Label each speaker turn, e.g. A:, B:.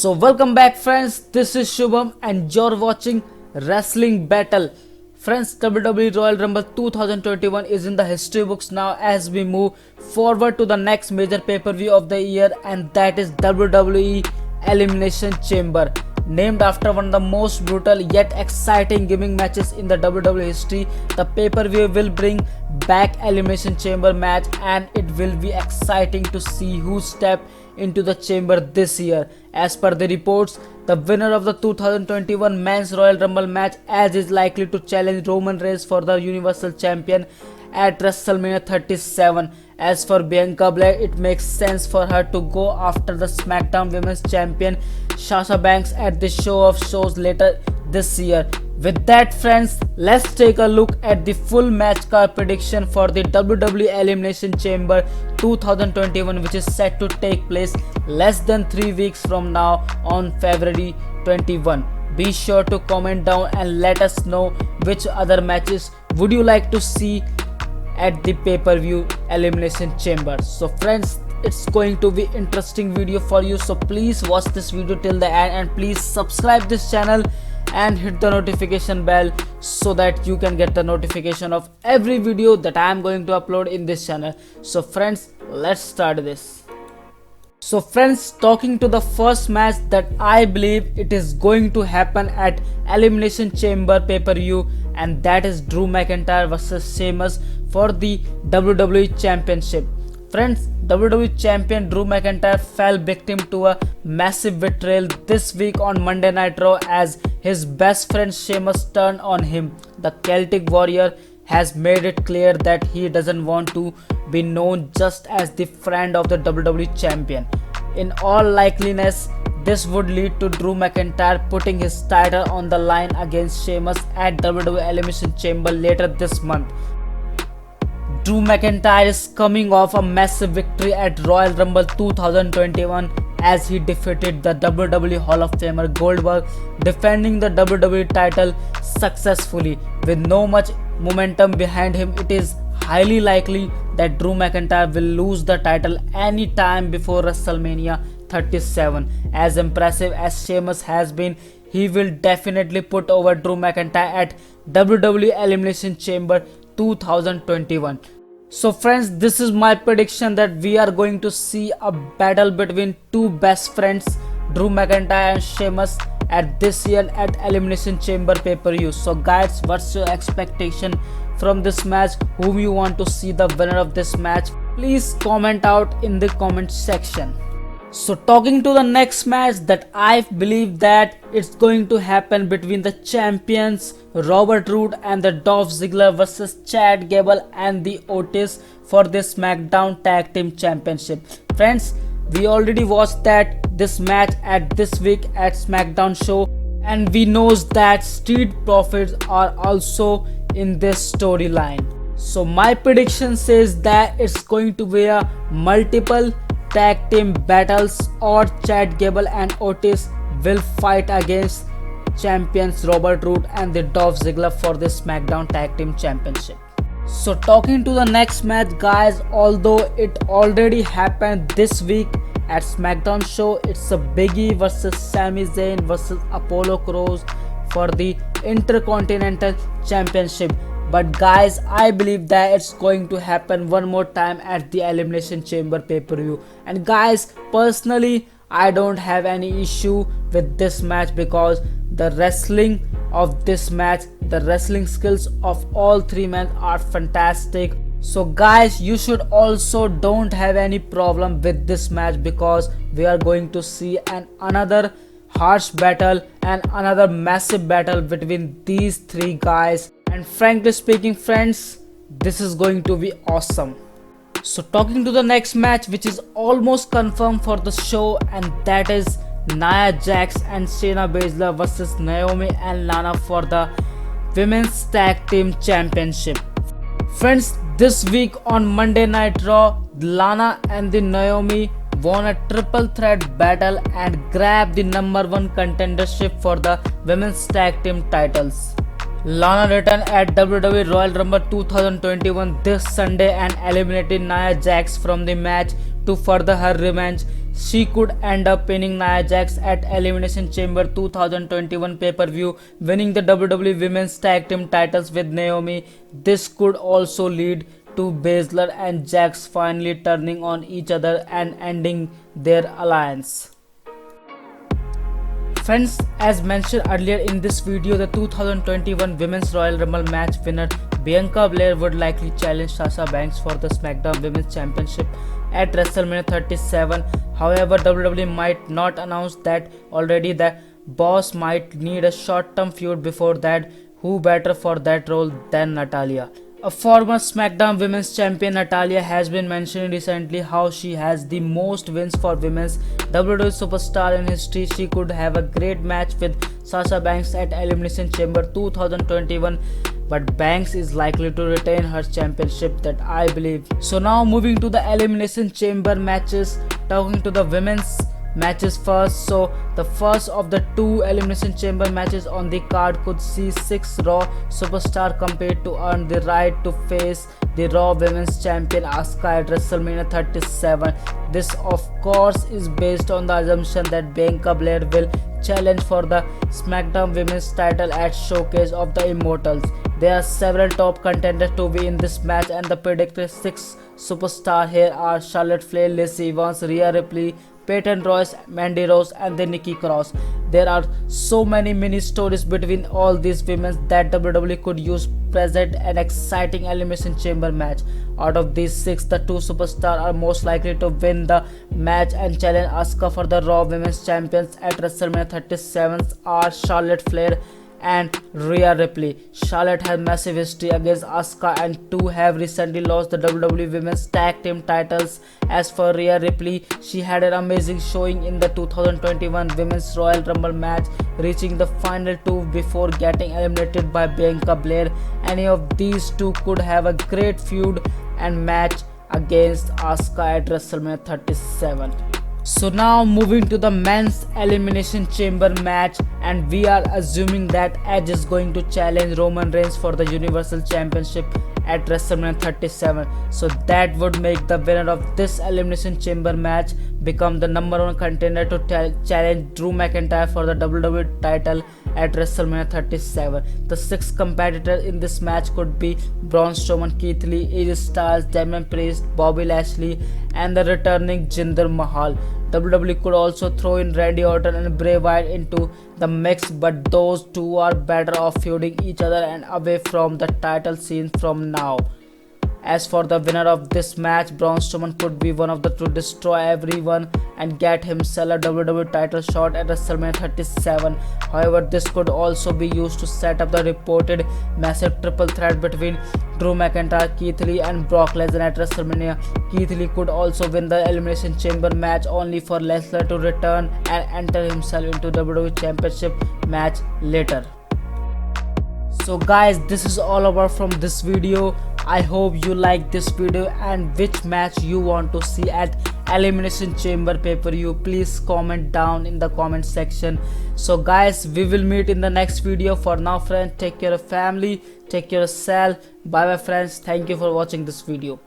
A: So welcome back friends, this is Shubham and you're watching Wrestling Battle. Friends, WWE Royal Rumble 2021 is in the history books now as we move forward to the next major pay-per-view of the year, and that is WWE Elimination Chamber. Named after one of the most brutal yet exciting gimmick matches in the WWE history, the pay-per-view will bring back Elimination Chamber match, and it will be exciting to see who step into the chamber this year. As per the reports, the winner of the 2021 Men's Royal Rumble match as is likely to challenge Roman Reigns for the Universal Champion at WrestleMania 37. As for Bianca Belair, it makes sense for her to go after the SmackDown Women's Champion Sasha Banks at the show of shows later this year. With that friends, let's take a look at the full match card prediction for the WWE Elimination Chamber 2021, which is set to take place less than 3 weeks from now on February 21. Be sure to comment down and let us know which other matches would you like to see at the pay-per-view Elimination Chamber. So friends, it's going to be interesting video for you, so please watch this video till the end and please subscribe this channel and hit the notification bell so that you can get the notification of every video that I am going to upload in this channel. So friends, let's start this. So friends, talking to the first match that I believe it is going to happen at Elimination Chamber pay-per-view, and that is Drew McIntyre vs Sheamus for the WWE Championship. Friends, WWE Champion Drew McIntyre fell victim to a massive betrayal this week on Monday Night Raw as his best friend Sheamus turned on him. The Celtic Warrior has made it clear that he doesn't want to be known just as the friend of the WWE Champion. In all likeliness, this would lead to Drew McIntyre putting his title on the line against Sheamus at WWE Elimination Chamber later this month. Drew McIntyre is coming off a massive victory at Royal Rumble 2021 as he defeated the WWE Hall of Famer Goldberg, defending the WWE title successfully. With no much momentum behind him, it is highly likely that Drew McIntyre will lose the title anytime before WrestleMania 37. As impressive as Sheamus has been, he will definitely put over Drew McIntyre at WWE Elimination Chamber 2021. So friends, this is my prediction that we are going to see a battle between two best friends, Drew McIntyre and Sheamus, at this year at Elimination Chamber pay-per-view. So guys, what's your expectation from this match? Whom you want to see the winner of this match? Please comment out in the comment section. So talking to the next match that I believe that it's going to happen between the champions Robert Roode and the Dolph Ziggler versus Chad Gable and the Otis for the SmackDown Tag Team Championship. Friends, we already watched this match at this week at SmackDown show, and we knows that Street Profits are also in this storyline. So my prediction says that it's going to be a multiple tag team battles, or Chad Gable and Otis will fight against champions Robert Roode and the Dolph Ziggler for the SmackDown Tag Team Championship. So talking to the next match guys, although it already happened this week at SmackDown show, it's a Big E versus Sami Zayn versus Apollo Crews for the Intercontinental Championship. But guys, I believe that it's going to happen one more time at the Elimination Chamber pay-per-view. And guys, personally, I don't have any issue with this match because the wrestling of this match, the wrestling skills of all three men are fantastic. So guys, you should also don't have any problem with this match because we are going to see another harsh battle and another massive battle between these three guys. And frankly speaking friends, this is going to be awesome. So talking to the next match which is almost confirmed for the show, and that is Nia Jax and Shayna Baszler versus Naomi and Lana for the Women's Tag Team Championship. Friends, this week on Monday Night Raw, Lana and the Naomi won a triple threat battle and grabbed the #1 contendership for the Women's Tag Team titles. Lana returned at WWE Royal Rumble 2021 this Sunday and eliminated Nia Jax from the match to further her revenge. she could end up pinning Nia Jax at Elimination Chamber 2021 pay-per-view, winning the WWE Women's Tag Team titles with Naomi. This could also lead to Baszler and Jax finally turning on each other and ending their alliance. Friends, as mentioned earlier in this video, the 2021 Women's Royal Rumble match winner Bianca Belair would likely challenge Sasha Banks for the SmackDown Women's Championship at WrestleMania 37. However, WWE might not announce that already. The boss might need a short-term feud before that. Who better for that role than Natalya? A former SmackDown Women's Champion, Natalya has been mentioning recently how she has the most wins for women's WWE superstar in history. She could have a great match with Sasha Banks at Elimination Chamber 2021, but Banks is likely to retain her championship, that I believe. So now moving to the Elimination Chamber matches, talking to the women's matches first. So the first of the two Elimination Chamber matches on the card could see 6 Raw superstars compete to earn the right to face the Raw Women's Champion Asuka at WrestleMania 37. This of course is based on the assumption that Bianca Belair will challenge for the SmackDown Women's title at Showcase of the Immortals. There are several top contenders to be in this match, and the predicted 6 superstars here are Charlotte Flair, Lacey Evans, Rhea Ripley, Peyton Royce, Mandy Rose, and then Nikki Cross. There are so many mini stories between all these women that WWE could use present an exciting Elimination Chamber match. Out of these 6, the 2 superstars are most likely to win the match and challenge Asuka for the Raw Women's Champions at WrestleMania 37 are Charlotte Flair and Rhea Ripley. Charlotte has massive history against Asuka, and 2 have recently lost the WWE Women's Tag Team titles. As for Rhea Ripley, she had an amazing showing in the 2021 Women's Royal Rumble match, reaching the final 2 before getting eliminated by Bianca Belair. Any of these 2 could have a great feud and match against Asuka at WrestleMania 37. So now moving to the men's Elimination Chamber match, and we are assuming that Edge is going to challenge Roman Reigns for the Universal Championship at WrestleMania 37. So that would make the winner of this Elimination Chamber match become the #1 contender to challenge Drew McIntyre for the WWE title at WrestleMania 37. The 6 competitors in this match could be Braun Strowman, Keith Lee, AJ Styles, Damian Priest, Bobby Lashley, and the returning Jinder Mahal. WWE could also throw in Randy Orton and Bray Wyatt into the mix, but those 2 are better off feuding each other and away from the title scene from now. As for the winner of this match, Braun Strowman could be one of the to destroy everyone and get himself a WWE title shot at WrestleMania 37. However, this could also be used to set up the reported massive triple threat between Drew McIntyre, Keith Lee, and Brock Lesnar at WrestleMania. Keith Lee could also win the Elimination Chamber match, only for Lesnar to return and enter himself into WWE Championship match later. So guys, this is all about from this video. I hope you like this video, and which match you want to see at Elimination Chamber pay-per-view, please comment down in the comment section. So guys, we will meet in the next video. For now friends, take care of family, take care of yourself. Bye bye friends, thank you for watching this video.